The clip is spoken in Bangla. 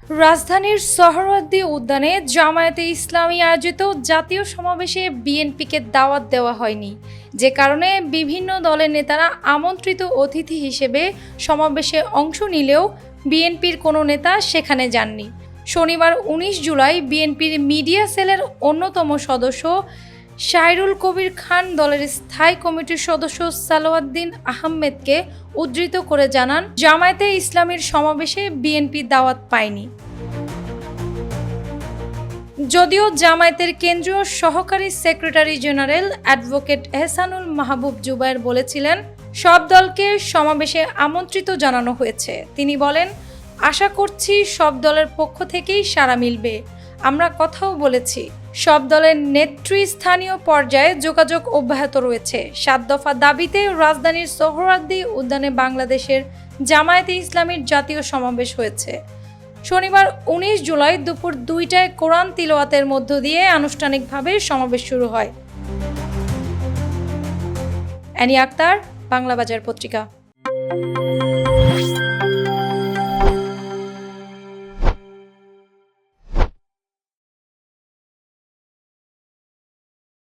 রাজধানীর সোহরাওয়ার্দী উদ্যানে জামায়াতে ইসলামী আয়োজিত জাতীয় সমাবেশে বিএনপিকে দাওয়াত দেওয়া হয়নি, যে কারণে বিভিন্ন দলের নেতারা আমন্ত্রিত অতিথি হিসেবে সমাবেশে অংশ নিলেও বিএনপির কোনো নেতা সেখানে যাননি। শনিবার ১৯ জুলাই বিএনপির মিডিয়া সেলের অন্যতম সদস্য শাহরুল কবির খান দলের স্থায়ী কমিটির সদস্য সালাউদ্দিন আহমেদকে উদ্ধৃত করে জানান, জামায়াতে ইসলামীর সমাবেশে বিএনপি দাওয়াত পায়নি। যদিও জামায়াতের কেন্দ্রীয় সহকারী সেক্রেটারি জেনারেল অ্যাডভোকেট এহসানুল মাহবুব জুবায়ের বলেছিলেন, সব দলকে সমাবেশে আমন্ত্রিত জানানো হয়েছে। তিনি বলেন, আশা করছি সব দলের পক্ষ থেকেই সাড়া মিলবে। আমরা কথাও বলেছি। সব দলের নেতৃস্থানীয় পর্যায়ে যোগাযোগ অব্যাহত রয়েছে। ৭ দফা দাবিতে রাজধানীর সোহরাওয়ার্দী উদ্যানে বাংলাদেশের জামায়াতে ইসলামীর জাতীয় সমাবেশ হয়েছে। শনিবার ১৯ জুলাই দুপুর ২টায় কোরআন তিলাওয়াতের মধ্য দিয়ে আনুষ্ঠানিকভাবে সমাবেশ শুরু হয়। অ্যানি আক্তার, বাংলা বাজার পত্রিকা।